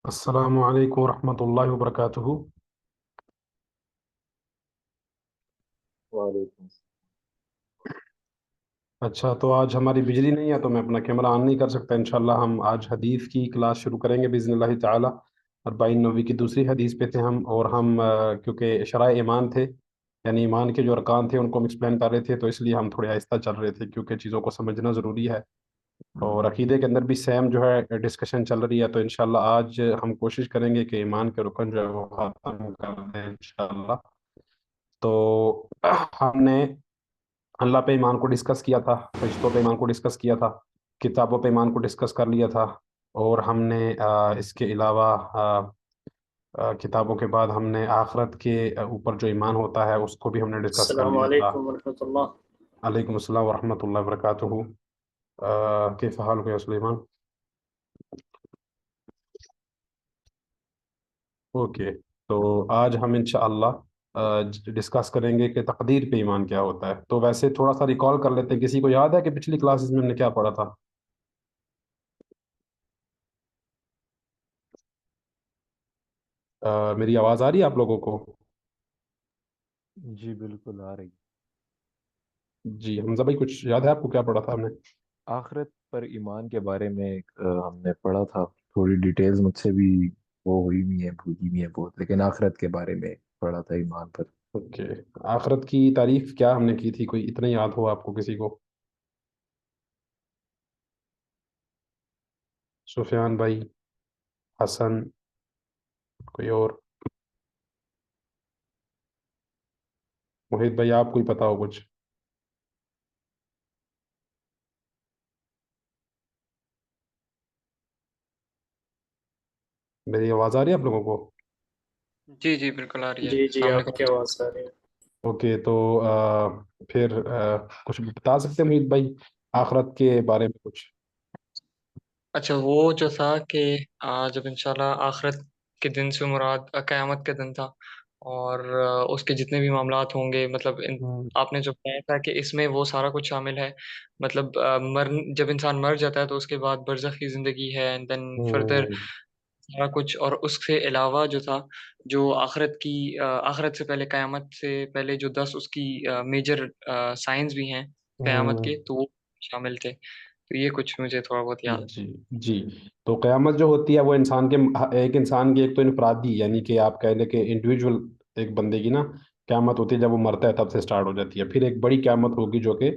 السلام علیکم ورحمۃ اللہ وبرکاتہ۔ وعلیکم اچھا، تو آج ہماری بجلی نہیں ہے تو میں اپنا کیمرہ آن نہیں کر سکتا۔ انشاءاللہ ہم آج حدیث کی کلاس شروع کریں گے باذن اللہ تعالی۔ 40 نوی کی دوسری حدیث پہ تھے ہم، اور ہم کیونکہ شرائع ایمان تھے، یعنی ایمان کے جو ارکان تھے ان کو ہم ایکسپلین کر رہے تھے، تو اس لیے ہم تھوڑے آہستہ چل رہے تھے کیونکہ چیزوں کو سمجھنا ضروری ہے۔ اور عقیدے کے اندر بھی سیم جو ہے ڈسکشن چل رہی ہے، تو انشاءاللہ آج ہم کوشش کریں گے کہ ایمان کے رکن جو ہے وہ ختم کر دیں انشاءاللہ۔ تو ہم نے اللہ پہ ایمان کو ڈسکس کیا تھا، فرشتوں پہ ایمان کو ڈسکس کیا تھا، کتابوں پہ ایمان کو ڈسکس کر لیا تھا، اور ہم نے اس کے علاوہ کتابوں کے بعد ہم نے آخرت کے اوپر جو ایمان ہوتا ہے اس کو بھی ہم نے ڈسکس کر السلام لیا تھا۔ علیکم ورحمۃ اللہ۔ علیکم السلام ورحمۃ اللہ وبرکاتہ۔ کیف حال کو یا سلیمان؟ اوکے، تو آج ہم انشاءاللہ ڈسکس کریں گے کہ تقدیر پہ ایمان کیا ہوتا ہے۔ تو ویسے تھوڑا سا ریکال کر لیتے ہیں، کسی کو یاد ہے کہ پچھلی کلاسز میں ہم نے کیا پڑھا تھا؟ میری آواز آ رہی ہے آپ لوگوں کو؟ جی بالکل آ رہی۔ جی حمزہ بھائی، کچھ یاد ہے آپ کو کیا پڑھا تھا ہم نے؟ آخرت پر ایمان کے بارے میں ہم نے پڑھا تھا، تھوڑی ڈیٹیلز مجھ سے بھی وہ ہوئی بھی ہیں، بھولی بھی ہیں بہت، لیکن آخرت کے بارے میں پڑھا تھا ایمان پر۔ اوکے، آخرت کی تعریف کیا ہم نے کی تھی؟ کوئی اتنا یاد ہو آپ کو کسی کو؟ سفیان بھائی، حسن، کوئی اور؟ محیط بھائی، آپ کو ہی پتا ہو کچھ؟ میری آواز آ رہی ہے آپ لوگوں کو؟ جی جی بالکل آ رہی ہے، جی جی السلام آپ علیکم۔ کی آواز آ رہی ہے۔ اوکے، تو پھر کچھ بتا سکتے ہیں محیط بھائی آخرت کے بارے میں کچھ؟ اچھا، وہ جو تھا کہ جب انشاءاللہ آخرت کے دن سے مراد قیامت کے دن تھا، اور اس کے جتنے بھی معاملات ہوں گے، مطلب ہوں آپ نے جو کہا تھا کہ اس میں وہ سارا کچھ شامل ہے، مطلب جب انسان مر جاتا ہے تو اس کے بعد برزخی زندگی ہے، اینڈ دین فردر ہوں سارا کچھ، اور اس سے علاوہ جو تھا، جو آخرت کی آخرت سے پہلے، قیامت سے پہلے جو 10 اس کی میجر سائنس بھی ہیں قیامت ہوں کے، تو وہ شامل تھے، تو یہ کچھ مجھے تھوڑا بہت یاد ہے۔ جی جی، تو قیامت جو ہوتی ہے وہ انسان کے، ایک انسان کی ایک تو انفرادی، یعنی کہ آپ کہہ لیں کہ انڈیویجول ایک بندے کی نا قیامت ہوتی ہے جب وہ مرتا ہے، تب سے سٹارٹ ہو جاتی ہے۔ پھر ایک بڑی قیامت ہوگی جو کہ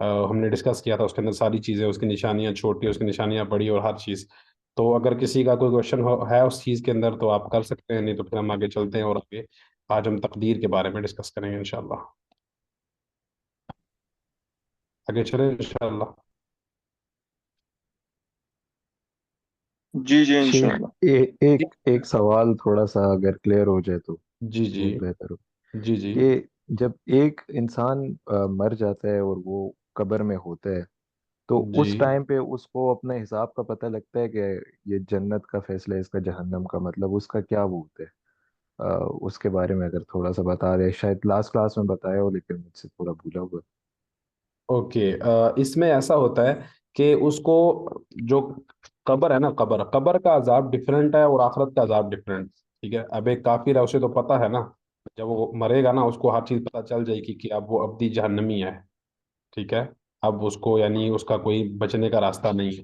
ہم نے ڈسکس کیا تھا، اس کے اندر ساری چیزیں، اس کی نشانیاں چھوٹی، اس کی نشانیاں بڑی، اور ہر چیز۔ تو اگر کسی کا کوئی کوشچن ہے اس چیز کے اندر تو آپ کر سکتے ہیں، نہیں تو پھر ہم آگے چلتے ہیں، اور آگے آج ہم تقدیر کے بارے میں ڈسکس کریں گے انشاءاللہ۔ آگے چلیں انشاءاللہ۔ جی جی شیخ انشاءاللہ۔ ایک سوال تھوڑا سا اگر کلیئر ہو جائے تو جی جی بہت بہتر ہو جی جی کہ جب ایک انسان مر جاتا ہے اور وہ قبر میں ہوتا ہے، تو جی اس ٹائم پہ اس کو اپنے حساب کا پتہ لگتا ہے کہ یہ جنت کا فیصلہ ہے، اس کا جہنم کا، مطلب اس کا کیا وہ ہوتا ہے؟ اس کے بارے میں اگر تھوڑا سا بتا رہے، شاید لاسٹ کلاس میں بتایا ہو لیکن مجھ سے تھوڑا بھولا ہوا۔ اوکے، اس میں ایسا ہوتا ہے کہ اس کو جو قبر ہے نا، قبر کا عذاب ڈفرینٹ ہے اور آخرت کا عذاب ڈفرینٹ۔ ٹھیک ہے، اب ایک کافر ہے، اسے تو پتا ہے نا، جب وہ مرے گا نا اس کو ہر چیز پتا چل جائے گی کہ اب وہ ابدی جہنمی ہے۔ ٹھیک ہے، اب اس کو یعنی اس کا کوئی بچنے کا راستہ نہیں ہے۔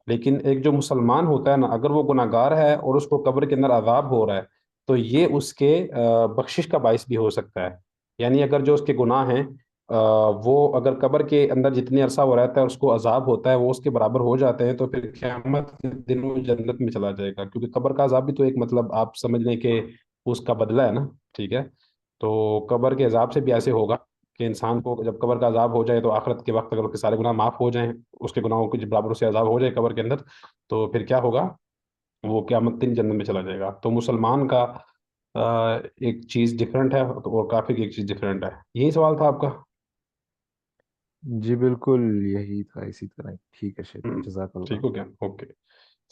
لیکن ایک جو مسلمان ہوتا ہے نا، اگر وہ گناہ گار ہے اور اس کو قبر کے اندر عذاب ہو رہا ہے، تو یہ اس کے بخشش کا باعث بھی ہو سکتا ہے۔ یعنی اگر جو اس کے گناہ ہیں، وہ اگر قبر کے اندر جتنی عرصہ وہ رہتا ہے اس کو عذاب ہوتا ہے، وہ اس کے برابر ہو جاتے ہیں، تو پھر قیامت کے دن وہ جنت میں چلا جائے گا، کیونکہ قبر کا عذاب بھی تو ایک مطلب آپ سمجھ لیں کہ اس کا بدلہ ہے نا۔ ٹھیک ہے، تو قبر کے عذاب سے بھی ایسے ہوگا کہ انسان کو جب قبر کا عذاب ہو جائے تو آخرت کے وقت اگر اس کے سارے گناہ معاف ہو جائیں، اس کے گناہوں کے برابر سے عذاب ہو جائے قبر کے اندر، تو پھر کیا ہوگا؟ وہ قیامت دن جنت میں چلا جائے گا۔ تو مسلمان کا ایک چیز ڈفرینٹ ہے اور کافر کی ایک چیز ڈفرینٹ ہے۔ یہی سوال تھا آپ کا؟ جی بالکل یہی تھا، اسی طرح ٹھیک ہے شیخ، ہوں، جزاک اللہ۔ ٹھیک ہو گیا، اوکے،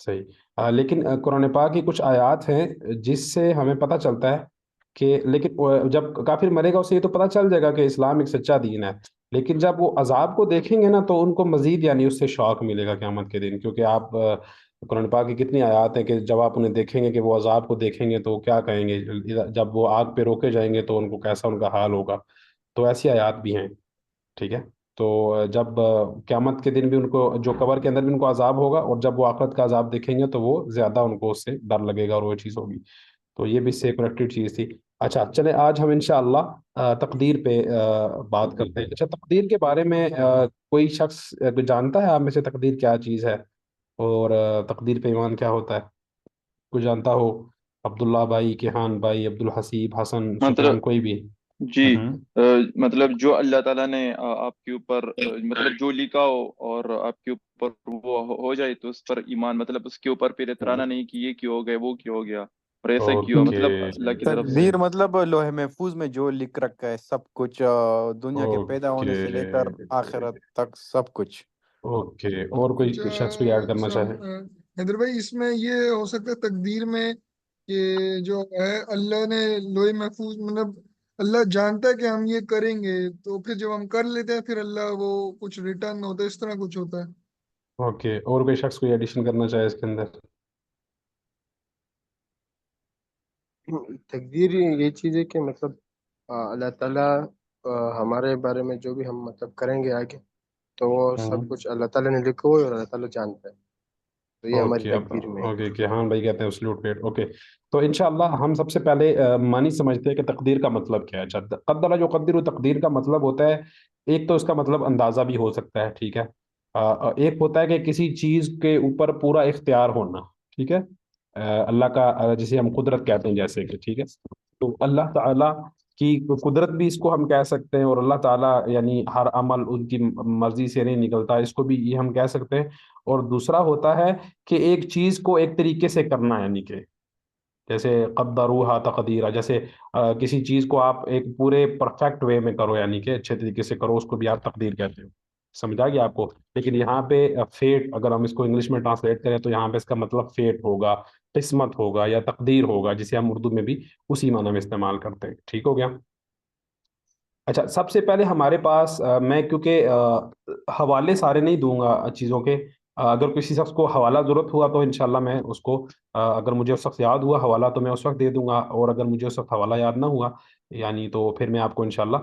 صحیح۔ لیکن قرآن پاک کی کچھ آیات ہیں جس سے ہمیں پتہ چلتا ہے کہ، لیکن جب کافر مرے گا اسے یہ تو پتہ چل جائے گا کہ اسلام ایک سچا دین ہے، لیکن جب وہ عذاب کو دیکھیں گے نا تو ان کو مزید یعنی اس سے شوق ملے گا قیامت کے دن، کیونکہ آپ قرآن پاک کی کتنی آیات ہیں کہ جب آپ انہیں دیکھیں گے کہ وہ عذاب کو دیکھیں گے تو وہ کیا کہیں گے، جب وہ آگ پہ روکے جائیں گے تو ان کو کیسا ان کا حال ہوگا. تو ایسی آیات بھی ہیں. ٹھیک ہے. تو جب قیامت کے دن بھی ان کو جو قبر کے اندر بھی ان کو عذاب ہوگا، اور جب وہ آخرت کا عذاب دیکھیں گے تو وہ زیادہ ان کو اس سے ڈر لگے گا اور وہ چیز ہوگی. تو یہ بھی اس سے کنیکٹڈ چیز تھی. اچھا چلے آج ہم انشاءاللہ تقدیر پہ بات کرتے ہیں. اچھا تقدیر کے بارے میں کوئی شخص جانتا ہے آپ میں سے تقدیر کیا چیز ہے، اور تقدیر پہ ایمان کیا ہوتا ہے؟ کوئی جانتا ہو؟ عبداللہ بھائی، کیحان بھائی، عبدالحسیب، حسن، مطلب سفیان، کوئی بھی؟ جی، ہوں. آ، مطلب جو اللہ تعالیٰ نے آپ کے اوپر مطلب جو لکھا ہو اور آپ کے اوپر وہ ہو جائے تو اس پر ایمان، مطلب اس کے اوپر پھر اعتراض نہیں کہ یہ کیوں ہو گئے وہ کیوں ہو گیا اور ایسا کیوں، اوکے. مطلب اللہ کی طرف سے. تقدیر مطلب لوح محفوظ میں جو لکھ رکھا ہے سب کچھ، دنیا کے پیدا اوکے. ہونے سے لے کر آخرت تک سب کچھ۔ اوکے، اور اچھا کوئی شخص کوئی ایڈ کرنا چاہے؟ حیدر بھائی، اس میں یہ ہو سکتا ہے تقدیر میں کہ جو ہے اللہ نے لوح محفوظ، مطلب اللہ جانتا ہے کہ ہم یہ کریں گے، تو پھر جب ہم کر لیتے ہیں پھر اللہ وہ کچھ ریٹرن ہوتا ہے، اس طرح کچھ ہوتا ہے۔ اوکے، اور کوئی شخص کوئی ایڈیشن کرنا چاہے اس کے اندر؟ تقدیر یہ چیز ہے کہ مطلب اللہ تعالیٰ ہمارے بارے میں جو بھی ہم مطلب کریں گے آگے، تو وہ ہوں. سب کچھ اللہ تعالیٰ نے لکھا ہوا ہے اور اللہ تعالیٰ جانتا ہے، تو یہ ہماری اوکے. اب تقدیر میں ہے۔ اوکے کہ ہاں بھائی کہتے ہیں سلوٹ پیٹ. اوکے. تو انشاءاللہ ہم سب سے پہلے معنی سمجھتے ہیں کہ تقدیر کا مطلب کیا ہے. اچھا، قدر جو قدر، تقدیر کا مطلب ہوتا ہے، ایک تو اس کا مطلب اندازہ بھی ہو سکتا ہے. ٹھیک ہے. ایک ہوتا ہے کہ کسی چیز کے اوپر پورا اختیار ہونا. ٹھیک ہے. اللہ کا جسے ہم قدرت کہتے ہیں جیسے کہ. ٹھیک ہے. تو اللہ تعالیٰ کی قدرت بھی اس کو ہم کہہ سکتے ہیں، اور اللہ تعالیٰ یعنی ہر عمل ان کی مرضی سے نہیں نکلتا، اس کو بھی یہ ہم کہہ سکتے ہیں. اور دوسرا ہوتا ہے کہ ایک چیز کو ایک طریقے سے کرنا، یعنی کہ جیسے قدروہا تقدیرہ، جیسے کسی چیز کو آپ ایک پورے پرفیکٹ وے میں کرو، یعنی کہ اچھے طریقے سے کرو، اس کو بھی آپ تقدیر کہتے ہو. سمجھا گیا آپ کو؟ لیکن یہاں پہ فیٹ، اگر ہم اس کو انگلش میں ٹرانسلیٹ کریں تو یہاں پہ اس کا مطلب فیٹ ہوگا، قسمت ہوگا یا تقدیر ہوگا، جسے ہم اردو میں بھی اسی معنی میں استعمال کرتے ہیں. ٹھیک ہو گیا؟ اچھا، سب سے پہلے ہمارے پاس میں کیونکہ حوالے سارے نہیں دوں گا چیزوں کے. اگر کسی شخص کو حوالہ ضرورت ہوا تو انشاءاللہ میں اس کو اگر مجھے اس وقت یاد ہوا حوالہ تو میں اس وقت دے دوں گا، اور اگر مجھے اس وقت حوالہ یاد نہ ہوا یعنی تو پھر میں آپ کو انشاءاللہ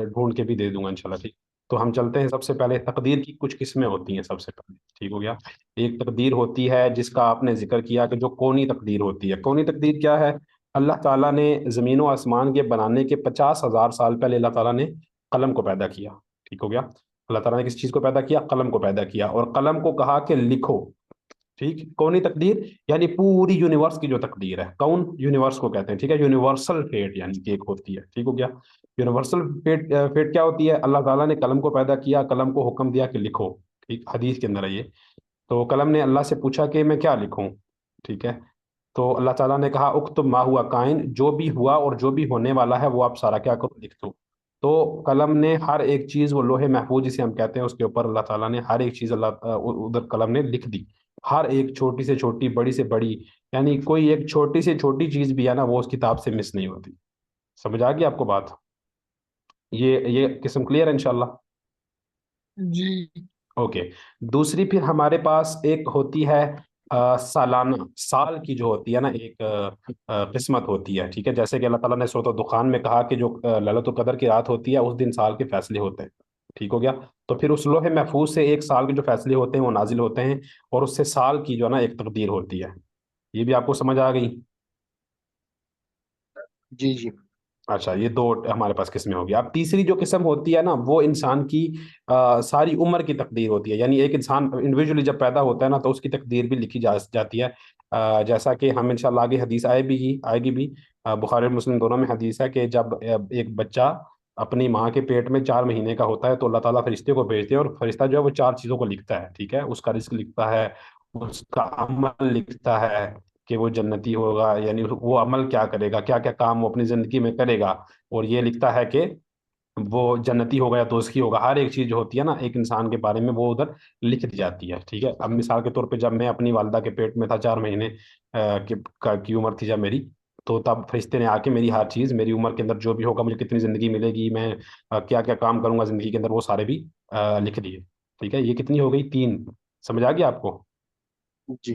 ڈھونڈ کے بھی دے دوں گا انشاءاللہ. ٹھیک. تو ہم چلتے ہیں. سب سے پہلے تقدیر کی کچھ قسمیں ہوتی ہیں. سب سے پہلے ٹھیک ہو گیا. ایک تقدیر ہوتی ہے جس کا آپ نے ذکر کیا کہ جو کونی تقدیر ہوتی ہے. کونی تقدیر کیا ہے؟ اللہ تعالیٰ نے زمین و آسمان کے بنانے کے 50,000 سال پہلے اللہ تعالیٰ نے قلم کو پیدا کیا. ٹھیک ہو گیا. اللہ تعالیٰ نے کس چیز کو پیدا کیا؟ قلم کو پیدا کیا، اور قلم کو کہا کہ لکھو. ٹھیک. کونی تقدیر یعنی پوری یونیورس کی جو تقدیر ہے، کون یونیورس کو کہتے ہیں. ٹھیک ہے. یونیورسل فیٹ یعنی کہ ایک ہوتی ہے. ٹھیک ہو گیا. یونیورسل فیٹ فیٹ کیا ہوتی ہے؟ اللہ تعالیٰ نے قلم کو پیدا کیا، قلم کو حکم دیا کہ لکھو. ٹھیک. حدیث کے اندر ہے یہ. تو قلم نے اللہ سے پوچھا کہ میں کیا لکھوں. ٹھیک ہے. تو اللہ تعالیٰ نے کہا اکتب ما ہوا کائن، جو بھی ہوا اور جو بھی ہونے والا ہے وہ آپ سارا کیا کرو، لکھ دو. تو قلم نے ہر ایک چیز، وہ لوح محفوظ جسے ہم کہتے ہیں، اس کے اوپر اللہ تعالیٰ نے ہر ایک چیز ادھر قلم نے لکھ دی. ہر ایک چھوٹی سے چھوٹی، بڑی سے بڑی، یعنی کوئی ایک چھوٹی سے چھوٹی چیز بھی ہے نا وہ اس کتاب سے مس نہیں ہوتی. سمجھ آ گئی آپ کو بات؟ یہ قسم کلیئر ہے انشاءاللہ؟ جی اوکے. دوسری پھر ہمارے پاس ایک ہوتی ہے سالانہ، سال کی جو ہوتی ہے نا ایک قسمت ہوتی ہے. ٹھیک ہے. جیسے کہ اللہ تعالیٰ نے سورۃ الدخان میں کہا کہ جو لیلۃ القدر کی رات ہوتی ہے اس دن سال کے فیصلے ہوتے ہیں. ٹھیک ہو گیا. تو پھر اس لوح محفوظ سے ایک سال کے جو فیصلے ہوتے ہیں وہ نازل ہوتے ہیں، اور اس سے سال کی جو ہے نا ایک تقدیر ہوتی ہے. یہ بھی آپ کو سمجھ آ گئی؟ جی جی اچھا، یہ دو ہمارے پاس قسمیں ہوگی. اب تیسری جو قسم ہوتی ہے نا وہ انسان کی ساری عمر کی تقدیر ہوتی ہے. یعنی ایک انسان انڈیویجولی جب پیدا ہوتا ہے نا تو اس کی تقدیر بھی لکھی جاتی ہے. جیسا کہ ہم انشاءاللہ آگے حدیث آئے گی بھی. بخاری اور مسلم دونوں میں حدیث ہے کہ جب ایک بچہ اپنی ماں کے پیٹ میں 4 مہینے کا ہوتا ہے تو اللہ تعالیٰ فرشتے کو بھیجتے ہیں، اور فرشتہ جو ہے وہ 4 چیزوں کو لکھتا ہے. ٹھیک ہے. اس کا رزق لکھتا ہے، اس کا عمل لکھتا ہے کہ وہ جنتی ہوگا، یعنی وہ عمل کیا کرے گا، کیا کیا کام وہ اپنی زندگی میں کرے گا، اور یہ لکھتا ہے کہ وہ جنتی ہوگا یا دوزخی ہوگا. ہر ایک چیز جو ہوتی ہے نا ایک انسان کے بارے میں وہ ادھر لکھ دی جاتی ہے. ٹھیک ہے. اب مثال کے طور پہ جب میں اپنی والدہ کے پیٹ میں تھا 4 مہینے کی عمر تھی جب میری، تو تب فرشتے نے آ کے میری ہر چیز، میری عمر کے اندر جو بھی ہوگا، مجھے کتنی زندگی ملے گی، میں کیا کیا کام کروں گا زندگی کے اندر، وہ سارے بھی لکھ دیے. ٹھیک ہے. یہ کتنی ہو گئی؟ 3. سمجھ آ گیا آپ کو؟ جی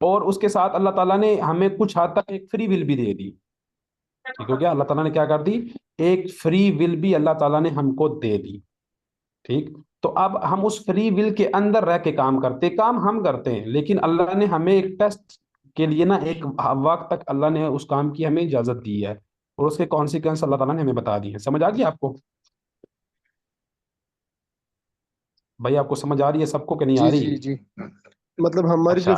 اور اس کے ساتھ اللہ تعالیٰ نے ہمیں کچھ حد تک ایک فری ول بھی دے دی. ٹھیک ہو گیا, اللہ تعالیٰ نے کیا کر دی, ایک فری ول بھی اللہ تعالیٰ نے ہم کو دے دی. ٹھیک, تو اب ہم اس فری ول کے اندر رہ کے کام کرتے, کام ہم کرتے ہیں, لیکن اللہ نے ہمیں ایک ٹیسٹ کے لیے نا ایک وقت تک اللہ نے اس کام کی ہمیں اجازت دی ہے, اور اس کے کانسیکوینس اللہ تعالیٰ نے ہمیں بتا دی ہے. سمجھ آ گئی آپ کو بھائی؟ آپ کو سمجھ آ رہی ہے سب کو کہ نہیں آ جی رہی؟ جی جی، مطلب اچھا,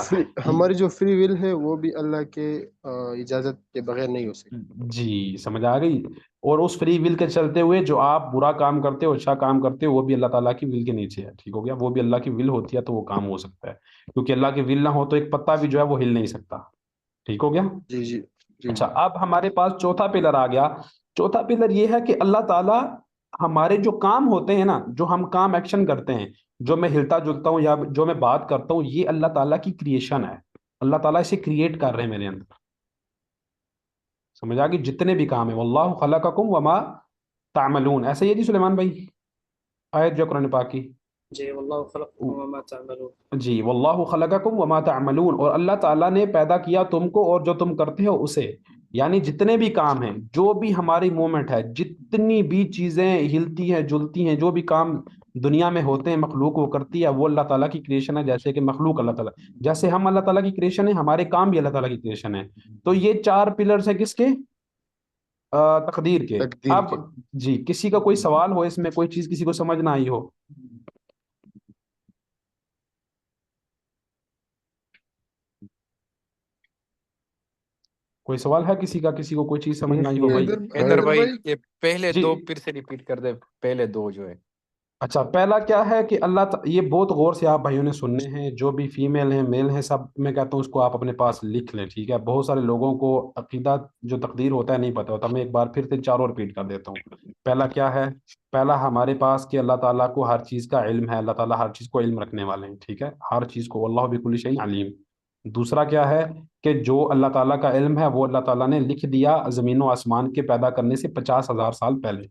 ہماری جو فری ول ہے وہ بھی اللہ کے اجازت کے بغیر نہیں ہو سکتی. جی سمجھ آ گئی. اور اس فری ول کے چلتے ہوئے جو آپ برا کام کرتے ہو, اچھا کام کرتے ہو, وہ بھی اللہ تعالیٰ کی ول کے نیچے ہے. ٹھیک ہو گیا, وہ بھی اللہ کی ول ہوتی ہے تو وہ کام ہو سکتا ہے, کیونکہ اللہ کی ول نہ ہو تو ایک پتا بھی جو ہے وہ ہل نہیں سکتا. ٹھیک ہو گیا. جی جی جی اچھا, جی اب ہمارے پاس چوتھا پلر آ گیا. چوتھا پلر یہ ہے کہ اللہ تعالیٰ ہمارے جو کام ہوتے ہیں نا, جو ہم کام ایکشن کرتے ہیں, جو میں ہلتا جلتا ہوں یا جو میں بات کرتا ہوں, یہ اللہ تعالیٰ کی کریشن ہے. اللہ تعالیٰ اسے کریٹ کر رہے ہیں میرے اندر. سمجھ آ گئی, جتنے بھی کام ہیں, واللہ خلقکم وما تعملون, ایسا ہی ہے جی سلیمان بھائی آیت جو قرآن پاک کی؟ جی واللہ خلقکم وما تعملون. جی, واللہ خلقکم وما تعملون, اور اللہ تعالیٰ نے پیدا کیا تم کو اور جو تم کرتے ہو اسے. یعنی جتنے بھی کام ہیں, جو بھی ہماری مومنٹ ہے, جتنی بھی چیزیں ہلتی ہیں جلتی ہیں, جو بھی کام دنیا میں ہوتے ہیں, مخلوق وہ کرتی ہے, وہ اللہ تعالیٰ کی کریشن ہے. جیسے کہ مخلوق اللہ تعالیٰ, جیسے ہم اللہ تعالیٰ کی کریشن ہے, ہمارے کام بھی اللہ تعالیٰ کی کریشن ہے. تو یہ چار پلرز ہیں کس کے؟ تقدیر کے. تقدیر اب کے. جی, کسی کا کوئی سوال ہو اس میں, کوئی چیز کسی کو سمجھ نہ آئی ہو؟ کوئی سوال ہے کسی کا, کسی کو کوئی چیز سمجھ نہ آئی ہو بھائی؟ حیدر حیدر بھائی بھائی یہ پہلے جی, دو پھر سے ریپیٹ کر دے, پہلے دو جو ہے. اچھا, پہلا کیا ہے کہ یہ بہت غور سے آپ بھائیوں نے سننے ہیں, جو بھی فیمیل ہیں میل ہیں, سب میں کہتا ہوں اس کو آپ اپنے پاس لکھ لیں. ٹھیک ہے, بہت سارے لوگوں کو عقیدہ جو تقدیر ہوتا ہے نہیں پتہ ہوتا. میں ایک بار پھر سے چاروں ریپیٹ کر دیتا ہوں. پہلا کیا ہے؟ پہلا ہمارے پاس کہ اللہ تعالیٰ کو ہر چیز کا علم ہے, اللہ تعالیٰ ہر چیز کو علم رکھنے والے ہیں. ٹھیک ہے, ہر چیز کو, واللہ بکل شیء علیم. دوسرا کیا ہے کہ جو اللہ تعالیٰ کا علم ہے وہ اللہ تعالیٰ نے لکھ دیا زمین و آسمان کے پیدا کرنے سے 50,000 سال پہلے.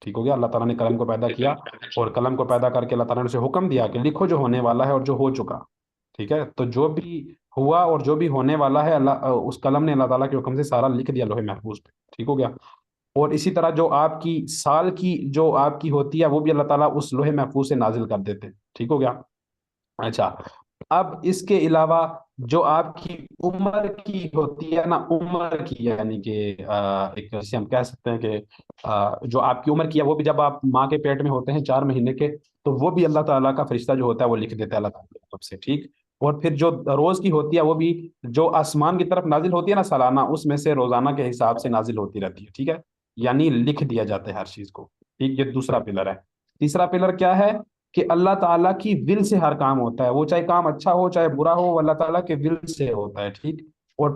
ٹھیک ہو گیا, اللہ تعالیٰ نے قلم کو پیدا کیا, اور قلم کو پیدا کر کے اللہ تعالیٰ نے اسے حکم دیا کہ لکھو جو ہونے والا ہے اور جو ہو چکا. ٹھیک ہے, تو جو بھی ہوا اور جو بھی ہونے والا ہے, اس قلم نے اللہ تعالیٰ کے حکم سے سارا لکھ دیا لوح محفوظ پہ. ٹھیک ہو گیا. اور اسی طرح جو آپ کی سال کی جو آپ کی ہوتی ہے, وہ بھی اللہ تعالیٰ اس لوح محفوظ سے نازل کر دیتے. ٹھیک ہو گیا. اچھا, اب اس کے علاوہ جو آپ کی عمر کی ہوتی ہے نا, عمر کی یعنی کہ ایک جسے ہم کہہ سکتے ہیں کہ جو آپ کی عمر کی ہے, وہ بھی جب آپ ماں کے پیٹ میں ہوتے ہیں 4 مہینے کے, تو وہ بھی اللہ تعالیٰ کا فرشتہ جو ہوتا ہے وہ لکھ دیتا ہے اللہ تعالیٰ کی طرف سے. ٹھیک, اور پھر جو روز کی ہوتی ہے وہ بھی جو آسمان کی طرف نازل ہوتی ہے نا سالانہ, اس میں سے روزانہ کے حساب سے نازل ہوتی رہتی ہے. ٹھیک ہے, یعنی لکھ دیا جاتا ہے ہر چیز کو. ٹھیک, یہ دوسرا پلر ہے. تیسرا پلر کیا ہے کہ اللہ تعالیٰ کی ول سے ہر کام ہوتا ہے, وہ چاہے کام اچھا ہو چاہے برا ہو, وہ اللہ تعالیٰ کے ول سے ہوتا ہے. ٹھیک, اور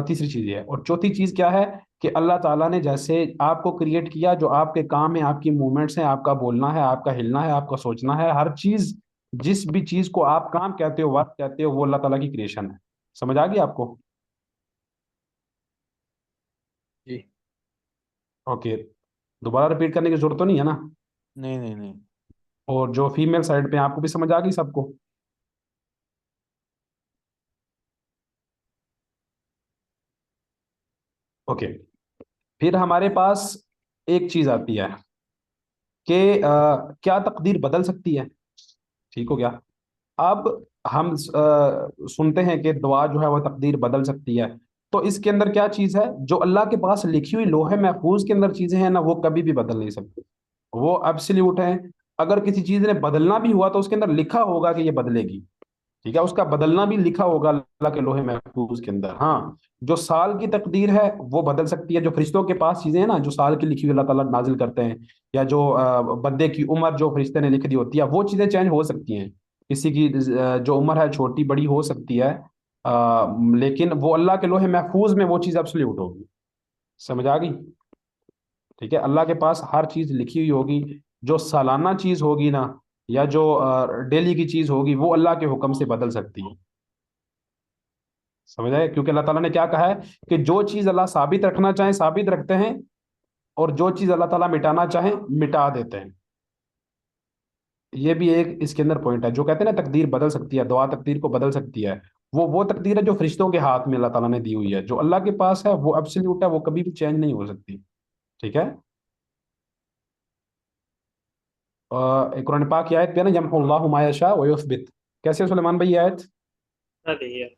تیسری چیز یہ ہے. اور چوتھی چیز کیا ہے کہ اللہ تعالیٰ نے جیسے آپ کو کریٹ کیا, جو آپ کے کام ہیں, آپ کی موومنٹس ہیں, آپ کا بولنا ہے, آپ کا ہلنا ہے, آپ کا سوچنا ہے, ہر چیز, جس بھی چیز کو آپ کام کہتے ہو, ورک کہتے ہو, وہ اللہ تعالیٰ کی کریشن ہے. سمجھ آ گئی آپ کو؟ جی اوکے, دوبارہ ریپیٹ کرنے کی ضرورت تو نہیں ہے نا؟ نہیں نہیں نہیں. اور جو فیمیل سائڈ پہ آپ کو بھی سمجھ آ گئی سب کو؟ اوکے, پھر ہمارے پاس ایک چیز آتی ہے کہ کیا تقدیر بدل سکتی ہے؟ ٹھیک ہو گیا. اب ہم سنتے ہیں کہ دعا جو ہے وہ تقدیر بدل سکتی ہے. تو اس کے اندر کیا چیز ہے؟ جو اللہ کے پاس لکھی ہوئی لوح محفوظ کے اندر چیزیں ہیں نا, وہ کبھی بھی بدل نہیں سکتی, وہ ایبسلیوٹ ہیں. اگر کسی چیز نے بدلنا بھی ہوا تو اس کے اندر لکھا ہوگا کہ یہ بدلے گی. ٹھیک ہے, اس کا بدلنا بھی لکھا ہوگا اللہ کے لوح محفوظ کے اندر. ہاں, جو سال کی تقدیر ہے وہ بدل سکتی ہے. جو فرشتوں کے پاس چیزیں ہیں نا, جو سال کی لکھی ہوئی اللہ تعالیٰ نازل کرتے ہیں, یا جو بندے کی عمر جو فرشتے نے لکھ دی ہوتی ہے, وہ چیزیں چینج ہو سکتی ہیں. کسی کی جو عمر ہے چھوٹی بڑی ہو سکتی ہے, لیکن وہ اللہ کے لوح محفوظ میں وہ چیز ایبسلیوٹ ہوگی. سمجھ آ گئی؟ ٹھیک ہے, اللہ کے پاس ہر چیز لکھی ہوئی ہوگی. جو سالانہ چیز ہوگی نا, یا جو ڈیلی کی چیز ہوگی, وہ اللہ کے حکم سے بدل سکتی ہے. سمجھ آئے؟ کیونکہ اللہ تعالیٰ نے کیا کہا ہے کہ جو چیز اللہ ثابت رکھنا چاہیں ثابت رکھتے ہیں, اور جو چیز اللہ تعالیٰ مٹانا چاہیں مٹا دیتے ہیں. یہ بھی ایک اس کے اندر پوائنٹ ہے. جو کہتے ہیں نا تقدیر بدل سکتی ہے, دعا تقدیر کو بدل سکتی ہے, وہ تقدیر ہے جو فرشتوں کے ہاتھ میں اللہ تعالیٰ نے دی ہوئی ہے. جو اللہ کے پاس ہے وہ ایبسلیوٹ ہے, وہ کبھی بھی چینج نہیں ہو سکتی. ٹھیک ہے. قرآن پاک کی آیت پہ نا, یمحو اللہ ما یشاء و یثبت. کیسے سلیمان بھائی یہ آیت؟ هذه هي.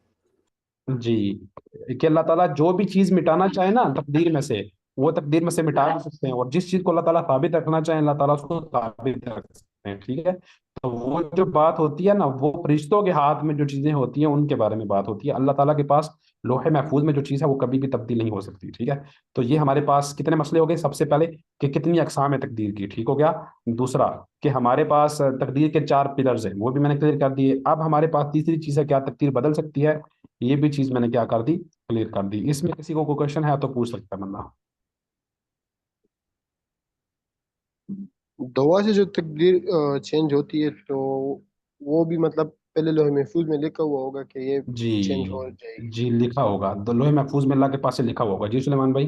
جی, کہ اللہ تعالیٰ جو بھی چیز مٹانا چاہے نا تقدیر میں سے, وہ تقدیر میں سے مٹا بھی سکتے ہیں, اور جس چیز کو اللہ تعالیٰ ثابت رکھنا چاہیں اللہ تعالیٰ اس کو ثابت رکھ سکتے ہیں. ٹھیک ہے. تو وہ جو بات ہوتی ہے نا, وہ فرشتوں کے ہاتھ میں جو چیزیں ہوتی ہیں ان کے بارے میں بات ہوتی ہے. اللہ تعالیٰ کے پاس لوح محفوظ میں جو چیز ہے وہ کبھی بھی تبدیل نہیں ہو سکتی. ٹھیک ہے. تو یہ ہمارے پاس کتنے مسئلے ہو گئے. سب سے پہلے کہ کتنی اقسام ہے تقدیر کی, ٹھیک ہو گیا. دوسرا کہ ہمارے پاس تقدیر کے 4 پلرز ہیں, وہ بھی میں نے کلیئر کر دیے. اب ہمارے پاس تیسری چیز ہے, کیا تقدیر بدل سکتی ہے, یہ بھی چیز میں نے کیا کر دی, کلیئر کر دی. اس میں کسی کو کوئی کوشچن ہے تو پوچھ سکتا ہے بندہ. دعا سے جو تقدیر چینج ہوتی ہے تو وہ بھی مطلب پہلے لوح محفوظ میں لکھا ہوا ہوگا کہ یہ جی چینج ہو جائے گی. جی, لکھا ہوگا لوح محفوظ میں اللہ کے پاس سے لکھا ہوگا. جی سلیمان بھائی.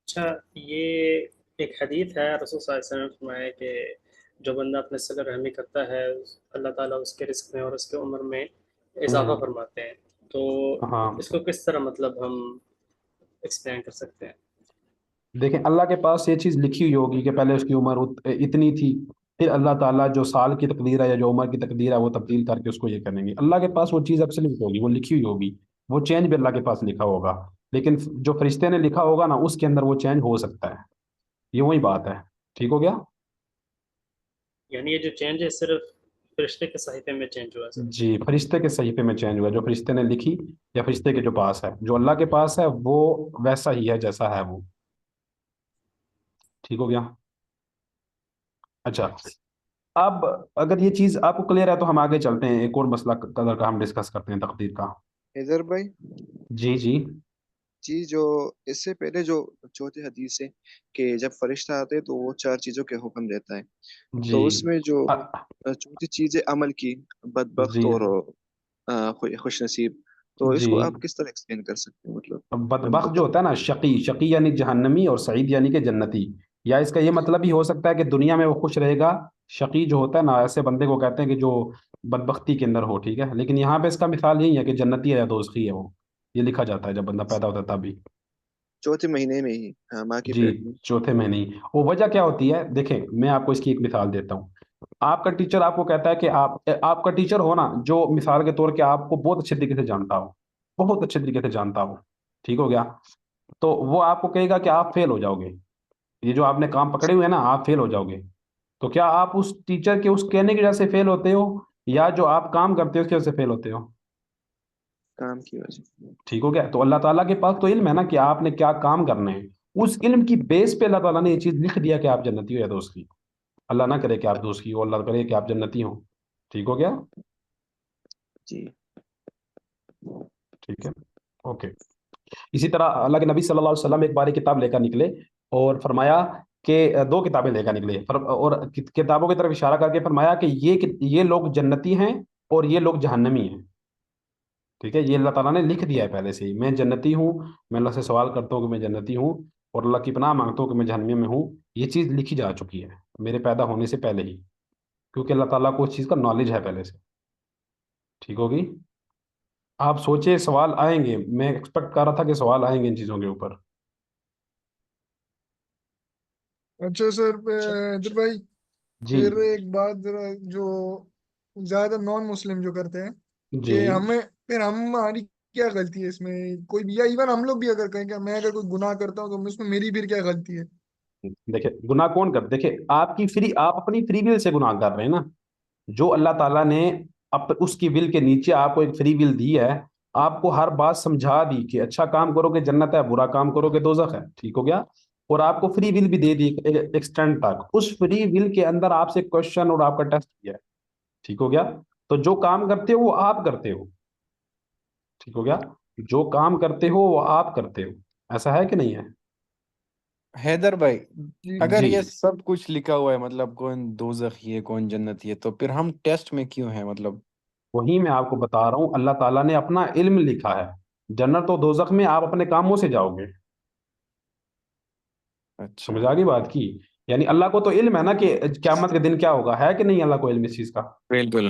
اچھا، یہ ایک حدیث ہے، رسول صلی اللہ علیہ وسلم نے فرمایا کہ جو بندہ اپنے صلہ رحمی کرتا ہے اللہ تعالیٰ اس کے رزق میں اور اس کے عمر میں اضافہ فرماتے ہیں. تو ہاں, اس کو کس طرح مطلب ہم ایکسپلین کر سکتے ہیں؟ دیکھیں اللہ کے پاس یہ چیز لکھی ہوئی ہوگی کہ پہلے اس کی عمر اتنی تھی, پھر اللہ تعالیٰ جو سال کی تقدیر ہے یا جو عمر کی تقدیر ہے وہ تبدیل کر کے اس کو یہ کریں گے. اللہ کے پاس وہ چیز ایبسلیوٹ ہوگی, وہ لکھی ہوئی ہوگی, وہ چینج بھی اللہ کے پاس لکھا ہوگا. لیکن جو فرشتے نے لکھا ہوگا نا اس کے اندر وہ چینج ہو سکتا ہے. یہ وہی بات ہے. ٹھیک ہو گیا. یعنی یہ جو چینج ہے صرف فرشتے کے صحیفے میں چینج ہوا ہے سر؟ جی, فرشتے کے صحیفے میں چینج ہوا, جو فرشتے نے لکھی یا فرشتے کے جو پاس ہے. جو اللہ کے پاس ہے وہ ویسا ہی ہے جیسا ہے وہ. ٹھیک ہو گیا. اچھا, اب اگر یہ چیز آپ کو کلیئر ہے تو ہم آگے چلتے ہیں, ایک اور مسئلہ قدر کا ہم ڈسکس کرتے ہیں, تقدیر کا. حیدر بھائی جی جی جی، جو اس سے پہلے جو چوتھی حدیث ہے کہ جب فرشتہ آتے تو وہ 4 چیزوں کے حکم دیتا ہے، جی تو اس میں جو آ، چوتھی چیز ہے عمل کی، بدبخت جی اور خوش نصیب، تو اس جی. کو آپ کس طرح ایکسپلین کر سکتے ہیں؟ مطلب ہم بدبخت جو بتا. ہوتا ہے نا, شقی یعنی جہنمی, اور سعید یعنی کہ جنتی. یا اس کا یہ مطلب بھی ہو سکتا ہے کہ دنیا میں وہ خوش رہے گا. شقی جو ہوتا ہے نا, ایسے بندے کو کہتے ہیں کہ جو بدبختی کے اندر ہو. ٹھیک ہے. لیکن یہاں پہ اس کا مثال یہی ہے کہ جنتی ہے یا دوزخی ہے, وہ یہ لکھا جاتا ہے جب بندہ پیدا ہوتا ہے تب بھی. چوتھے مہینے میں ہی، ہاں، ماں کے جی, پیٹ میں. چوتھے مہینے ہی. وہ وجہ کیا ہوتی ہے, دیکھیں میں آپ کو اس کی ایک مثال دیتا ہوں. آپ کا ٹیچر آپ کو کہتا ہے کہ آپ کا ٹیچر ہو نا, جو مثال کے طور پہ آپ کو بہت اچھے طریقے سے جانتا ہو, بہت اچھے طریقے سے جانتا ہو. ٹھیک ہو گیا. تو وہ آپ کو کہے گا کہ آپ فیل ہو جاؤ گے, یہ جو آپ نے کام پکڑے ہوئے ہیں نا آپ فیل ہو جاؤ گے. تو کیا آپ اس ٹیچر کے اس کہنے کی وجہ سے فیل ہوتے ہو, یا جو آپ کام کرتے ہو اس کی وجہ سے فیل ہوتے ہو؟ کام کی وجہ. ٹھیک ہو گیا. تو اللہ تعالیٰ کے پاس تو علم ہے نا کہ آپ نے کیا کام کرنے ہیں. اس علم کی بیس پہ اللہ تعالیٰ نے یہ چیز لکھ دیا کہ آپ جنتی ہو یا دوست کی. اللہ نہ کرے کہ آپ دوست کی ہو, اللہ کرے کہ آپ جنتی ہو. ٹھیک ہو گیا. جی. ٹھیک ہے. اوکے. اسی طرح اللہ کے نبی صلی اللہ علیہ وسلم ایک بار ایک کتاب لے کر نکلے اور فرمایا کہ 2 کتابیں لے کر نکلے, اور کتابوں کی طرف اشارہ کر کے فرمایا کہ یہ لوگ جنتی ہیں اور یہ لوگ جہنمی ہیں. ٹھیک ہے. یہ اللہ تعالیٰ نے لکھ دیا ہے پہلے سے ہی, میں جنتی ہوں, میں اللہ سے سوال کرتا ہوں کہ میں جنتی ہوں, اور اللہ کی پناہ مانگتا ہوں کہ میں جہنمی میں ہوں. یہ چیز لکھی جا چکی ہے میرے پیدا ہونے سے پہلے ہی, کیونکہ اللہ تعالیٰ کو اس چیز کا نالج ہے پہلے سے. ٹھیک ہوگی. آپ سوچے سوال آئیں گے, میں ایکسپیکٹ کر رہا تھا کہ سوال آئیں گے ان چیزوں کے اوپر. اچھا سر حیدر بھائی، جی پھر ایک بات ذرا، جو زیادہ نان مسلم جو کرتے ہیں جی. کہ پھر ہماری کیا غلطی ہے اس میں؟ کوئی بھی، یا ایون ہم لوگ بھی اگر کہیں کہ میں اگر کوئی گناہ کرتا ہوں تو اس میں میری پھر کیا غلطی ہے؟ دیکھیں گناہ کون کر, دیکھیں آپ اپنی فری ول سے گناہ کر رہے ہیں نا. جو اللہ تعالیٰ نے اس کی ول کے نیچے آپ کو ایک فری ول دی ہے, آپ کو ہر بات سمجھا دی کہ اچھا کام کرو گے جنت ہے, برا کام کرو گے دوزخ ہے. ٹھیک ہو گیا. اور آپ کو فری ول بھی دے دی ایکسٹینڈ تک. اس فری ول کے اندر آپ سے کوشچن اور آپ کا ٹیسٹ کیا ہے. ٹھیک ہو گیا. تو جو کام کرتے ہو وہ آپ کرتے ہو. ٹھیک ہو گیا. جو کام کرتے ہو وہ آپ کرتے ہو. ایسا ہے کہ نہیں ہے؟ حیدر بھائی، جی اگر جی, یہ سب کچھ لکھا ہوا ہے، مطلب کون دوزخی ہے کون جنتی ہے، تو پھر ہم ٹیسٹ میں کیوں ہیں؟ مطلب وہی میں آپ کو بتا رہا ہوں, اللہ تعالیٰ نے اپنا علم لکھا ہے. جنت و دوزخ میں آپ اپنے کاموں سے جاؤ گے. اچھا. سمجھ آ گئی بات کی. یعنی اللہ کو تو علم ہے نا کہ قیامت کے دن کیا ہوگا, ہے کہ نہیں اللہ کو علم اس چیز کا؟ بالکل.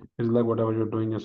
It's like whatever you're doing is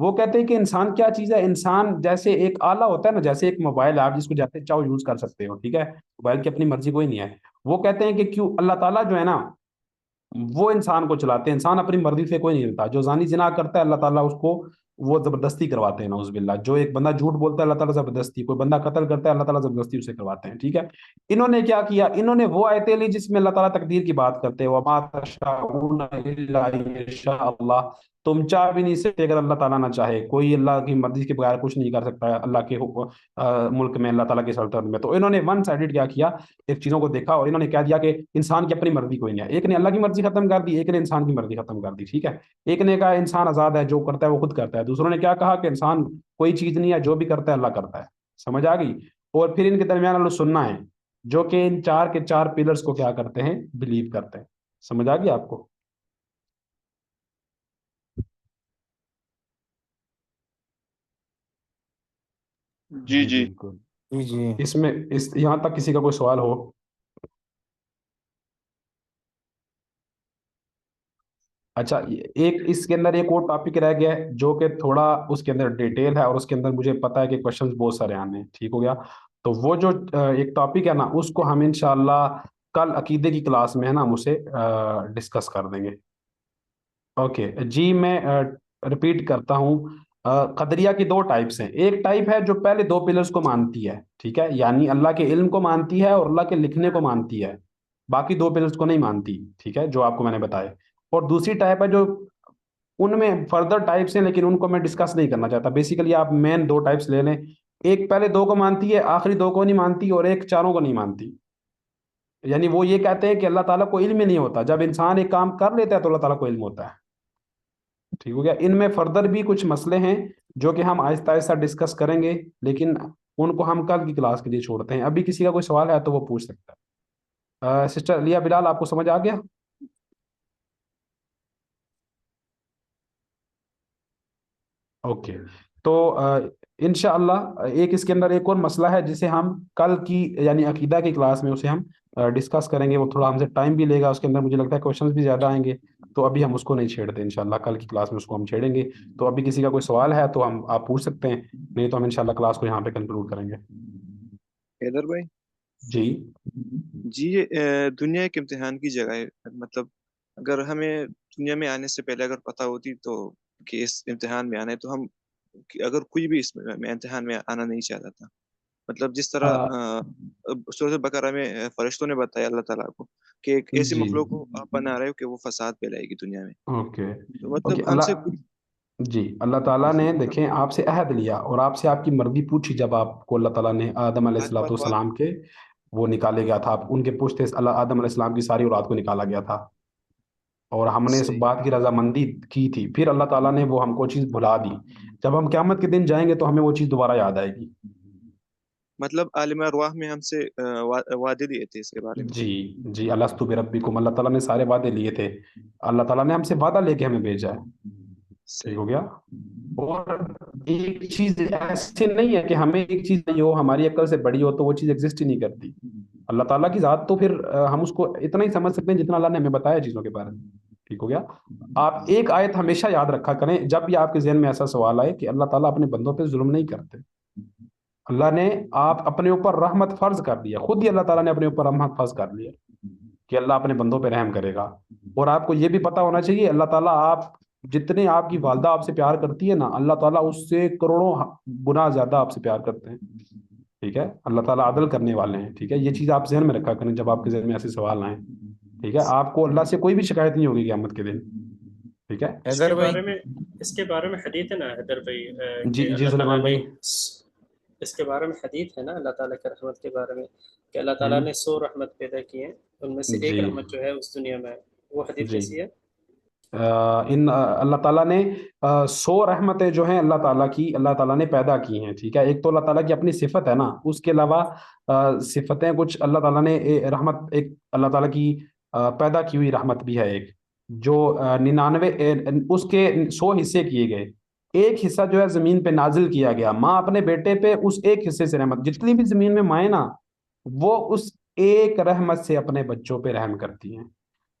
وہ کہتے ہیں کہ انسان کیا چیز ہے، انسان جیسے ایک آلہ ہوتا ہے نا، جیسے ایک موبائل ہے، آپ جس کو جیسے چاہو یوز کر سکتے ہو، ٹھیک ہے، موبائل کی اپنی مرضی کوئی نہیں ہے. وہ کہتے ہیں کہ کیوں اللہ تعالیٰ جو ہے نا وہ انسان کو چلاتے ہیں، انسان اپنی مرضی سے کوئی نہیں ہوتا. جو زانی زنا کرتا ہے اللہ تعالیٰ اس کو وہ زبردستی کرواتے ہیں، نعوذ باللہ. جو ایک بندہ جھوٹ بولتا ہے اللہ تعالیٰ زبردستی، کوئی بندہ قتل کرتا ہے اللہ تعالیٰ زبردستی اسے کرواتے ہیں، ٹھیک ہے. انہوں نے کیا کیا، انہوں نے وہ آیتیں لی جس میں اللہ تعالیٰ تقدیر کی بات کرتے ہیں، وَمَا تَشَاءُونَ إِلَّا أَن يَشَاءَ اللَّهُ. تم چاہ بھی نہیں سکتے اگر اللہ تعالیٰ نہ چاہے. کوئی اللہ کی مرضی کے بغیر کچھ نہیں کر سکتا ہے اللہ کے ملک میں، اللہ تعالیٰ کی سلطنت میں. تو انہوں نے ون سائیڈڈ کیا کیا، ایک چیزوں کو دیکھا اور انہوں نے کہہ دیا کہ انسان کی اپنی مرضی کوئی نہیں ہے. ایک نے اللہ کی مرضی ختم کر دی، ایک نے انسان کی مرضی ختم کر دی، ٹھیک ہے. ایک نے کہا انسان آزاد ہے، جو کرتا ہے وہ خود کرتا ہے. دوسروں نے کیا کہا کہ انسان کوئی چیز نہیں ہے، جو بھی کرتا ہے اللہ کرتا ہے. سمجھ آ گئی. اور پھر ان کے درمیان اللہ سننا ہے جو کہ ان چار کے چار پلرز کو کیا کرتے ہیں، بلیو کرتے ہیں. سمجھ آ گئی آپ کو؟ جی جی جی. بالکل. جی جی. اس میں یہاں تک کسی کا کوئی سوال ہو؟ اچھا، ایک اس کے اندر ایک اور ٹاپک رہ گیا ہے جو کہ تھوڑا اس کے اندر ڈیٹیل ہے اور اس کے اندر مجھے پتا ہے کہ کوشچنز بہت سارے آنے ہیں، ٹھیک ہو گیا. تو وہ جو ایک ٹاپک ہے نا، اس کو ہم انشاءاللہ کل عقیدے کی کلاس میں ہے نا ہم اسے ڈسکس کر دیں گے. اوکے جی. میں رپیٹ کرتا ہوں. قدریہ کی دو ٹائپس ہیں. ایک ٹائپ ہے جو پہلے دو پلرز کو مانتی ہے، ٹھیک ہے، یعنی اللہ کے علم کو مانتی ہے اور اللہ کے لکھنے کو مانتی ہے، باقی دو پلرز کو نہیں مانتی، ٹھیک ہے، جو آپ کو میں نے بتائے. اور دوسری ٹائپ ہے جو ان میں فردر ٹائپس ہیں لیکن ان کو میں ڈسکس نہیں کرنا چاہتا. بیسیکلی آپ مین دو ٹائپس لے لیں. ایک پہلے دو کو مانتی ہے، آخری دو کو نہیں مانتی، اور ایک چاروں کو نہیں مانتی. یعنی وہ یہ کہتے ہیں کہ اللہ تعالیٰ کو علم ہی نہیں ہوتا. جب انسان ایک کام کر لیتا ہے تو اللہ تعالیٰ کو علم ہوتا ہے. ٹھیک ہو گیا. ان میں فردر بھی کچھ مسئلے ہیں جو کہ ہم آہستہ آہستہ ڈسکس کریں گے، لیکن ان کو ہم کل کی کلاس کے لیے چھوڑتے ہیں. ابھی کسی کا کوئی سوال ہے تو وہ پوچھ سکتا ہے. سسٹر لیا بلال، آپ کو سمجھ آ گیا؟ اوکے. تو انشاءاللہ ایک اس کے اندر ایک اور مسئلہ ہے جسے ہم کل کی یعنی عقیدہ کی کلاس میں اسے ہم ڈسکس کریں گے. وہ تھوڑا ہم سے ٹائم بھی لے گا، اس کے اندر مجھے لگتا ہے کوشچنز بھی زیادہ آئیں گے، تو ابھی ہم اس کو نہیں چھیڑتے. انشاءاللہ کل کی کلاس میں اس کو ہم چھیڑیں گے. تو ابھی کسی کا کوئی سوال ہے تو آپ پوچھ سکتے ہیں، نہیں تو ہم انشاءاللہ کلاس کو یہاں پہ کنکلوڈ کریں گے. حیدر بھائی جی جی، یہ دنیا ایک امتحان کی جگہ ہے. مطلب اگر ہمیں دنیا میں آنے سے پہلے اگر پتہ ہوتی تو کہ اس امتحان میں آنا ہے، تو ہم اگر کوئی بھی اس میں امتحان میں آنا نہیں چاہتا تھا. مطلب جس طرح سورۃ بقرہ میں فرشتوں نے بتایا اللہ تعالیٰ کو کہ ایک ایسی جی. مخلوق کو آپ بنا رہے ہو کہ وہ فساد پھیلائے گی دنیا میں. اوکے. تو اوکے. مطلب ہم سے جی اللہ تعالیٰ نے دیکھیں آپ سے عہد لیا اور آپ سے آپ کی مرضی پوچھی. جب آپ کو اللہ تعالیٰ نے آدم علیہ بات بات بات السلام کے وہ نکالے گیا تھا، ان کے پوچھتے اللہ آدم علیہ السلام کی ساری اولاد کو نکالا گیا تھا، اور ہم نے اس صحیح. بات کی رضامندی کی تھی. پھر اللہ تعالیٰ نے وہ ہم کو چیز بھلا دی. جب ہم قیامت کے دن جائیں گے تو ہمیں وہ چیز دوبارہ یاد آئے گی. مطلب عالم ارواح میں ہم سے وعدے دیے تھے اس کے بارے میں. جی جی. الستو بربکم، اللہ تعالیٰ نے سارے وعدے لیے تھے. اللہ تعالیٰ نے ہم سے وعدہ لے کے ہمیں بھیجا ہے. ٹھیک صحیح. ہو گیا. اور ایک چیز ایسے نہیں ہے کہ ہمیں ایک چیز نہیں ہو، ہماری عقل سے بڑی ہو تو وہ چیز ایگزسٹ ہی نہیں کرتی. اللہ تعالیٰ کی ذات تو پھر ہم اس کو اتنا ہی سمجھ سکتے ہیں جتنا اللہ نے ہمیں بتایا چیزوں کے بارے میں. ٹھیک ہو گیا. آپ ایک آیت ہمیشہ یاد رکھا کریں جب بھی آپ کے ذہن میں ایسا سوال آئے کہ اللہ تعالیٰ اپنے بندوں پہ ظلم نہیں کرتے. اللہ نے آپ اپنے اوپر رحمت فرض کر دیا، خود ہی اللہ تعالیٰ نے اپنے اوپر رحمت فرض کر لیا کہ اللہ اپنے بندوں پہ رحم کرے گا. اور آپ کو یہ بھی پتا ہونا چاہیے اللہ تعالیٰ آپ جتنے آپ کی والدہ آپ سے پیار کرتی ہے نا، اللہ تعالیٰ اس سے کروڑوں گنا زیادہ آپ سے پیار کرتے ہیں. ٹھیک ہے. اللہ تعالیٰ عدل کرنے والے ہیں. ٹھیک ہے. یہ چیز آپ ذہن میں رکھا کریں جب آپ کے ذہن میں ایسے سوال آئیں. ٹھیک ہے. آپ کو اللہ سے کوئی بھی شکایت نہیں ہوگی قیامت کے دن. ٹھیک ہے. حیدر بھائی. اس کے بارے میں حدیث ہے نا حیدر بھائی جی کہ جی اللہ تعالیٰ سلیمان نے بھائی. اس کے بارے میں حدیث ہے نا اللہ تعالیٰ کی رحمت کے بارے میں کہ اللہ تعالیٰ نے 100 رحمت پیدا کی ہیں، ان میں سے ایک جی رحمت جو ہے اس دنیا میں ہے. وہ حدیث جی. کیسی ہے؟ اللہ تعالیٰ نے 100 رحمتیں جو ہیں اللہ تعالیٰ کی اللہ تعالیٰ نے پیدا کی ہیں. ٹھیک ہے. ایک تو اللہ تعالیٰ کی اپنی صفت ہے نا، اس کے علاوہ صفتیں کچھ اللہ تعالیٰ نے رحمت ایک اللہ تعالیٰ کی پیدا کی ہوئی رحمت بھی ہے ایک جو 99 اس کے 100 حصے کیے گئے. ایک حصہ جو ہے زمین پہ نازل کیا گیا. ماں اپنے بیٹے پہ اس ایک حصے سے رحمت، جتنی بھی زمین میں مائیں نا وہ اس ایک رحمت سے اپنے بچوں پہ رحم کرتی ہیں.